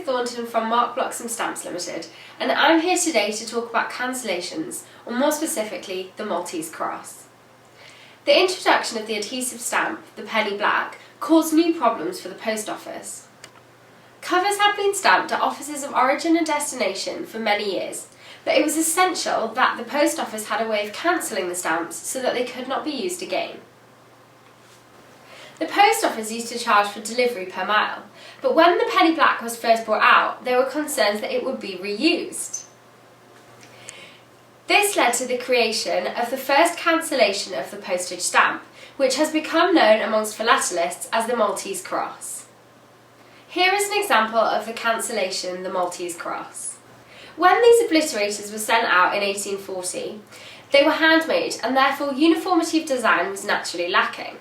Thornton from Mark Blocks and Stamps Limited, and I'm here today to talk about cancellations, or more specifically, the Maltese cross. The introduction of the adhesive stamp, the penny black, caused new problems for the post office. Covers have been stamped at offices of origin and destination for many years, but it was essential that the post office had a way of cancelling the stamps so that they could not be used again. The post office used to charge for delivery per mile, but when the penny black was first brought out, there were concerns that it would be reused. This led to the creation of the first cancellation of the postage stamp, which has become known amongst philatelists as the Maltese cross. Here is an example of the cancellation, the Maltese cross. When these obliterators were sent out in 1840, they were handmade and therefore uniformity of design was naturally lacking.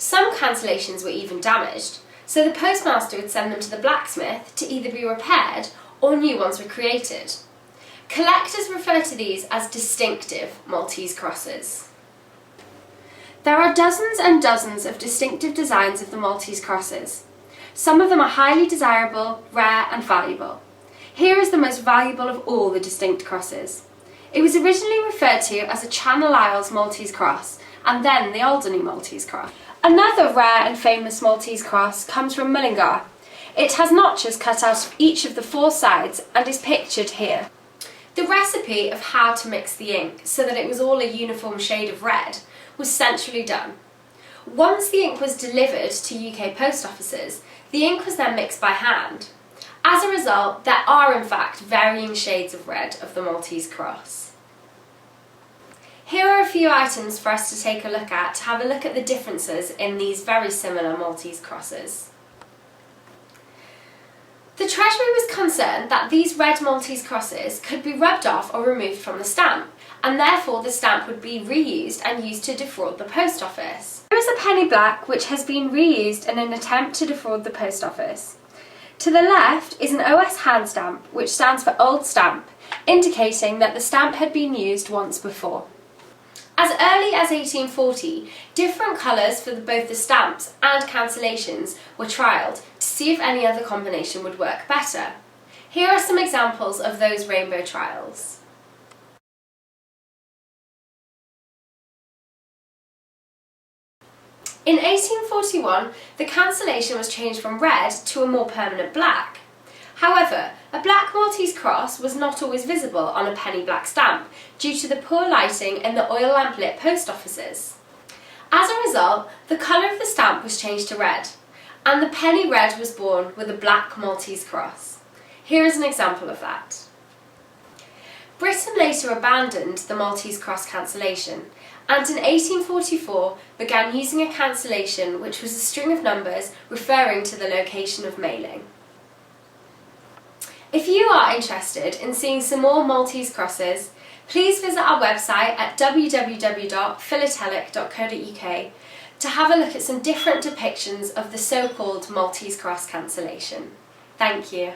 Some cancellations were even damaged, so the postmaster would send them to the blacksmith to either be repaired or new ones were created. Collectors refer to these as distinctive Maltese crosses. There are dozens and dozens of distinctive designs of the Maltese crosses. Some of them are highly desirable, rare and valuable. Here is the most valuable of all the distinct crosses. It was originally referred to as a Channel Isles Maltese cross and then the Alderney Maltese cross. Another rare and famous Maltese cross comes from Mullingar. It has notches cut out of each of the four sides and is pictured here. The recipe of how to mix the ink so that it was all a uniform shade of red was centrally done. Once the ink was delivered to UK post offices, the ink was then mixed by hand. As a result, there are in fact varying shades of red of the Maltese cross. Here are a few items for us to take a look at to have a look at the differences in these very similar Maltese crosses. The Treasury was concerned that these red Maltese crosses could be rubbed off or removed from the stamp, and therefore the stamp would be reused and used to defraud the post office. Here is a penny black which has been reused in an attempt to defraud the post office. To the left is an OS hand stamp, which stands for old stamp, indicating that the stamp had been used once before. As early as 1840, different colours for both the stamps and cancellations were trialled to see if any other combination would work better. Here are some examples of those rainbow trials. In 1841, the cancellation was changed from red to a more permanent black. However, a black Maltese cross was not always visible on a penny black stamp due to the poor lighting in the oil lamp lit post offices. As a result, the colour of the stamp was changed to red, and the penny red was born with a black Maltese cross. Here is an example of that. Britain later abandoned the Maltese cross cancellation, and in 1844 began using a cancellation which was a string of numbers referring to the location of mailing. If you are interested in seeing some more Maltese crosses, please visit our website at www.philatelic.co.uk to have a look at some different depictions of the so-called Maltese cross cancellation. Thank you.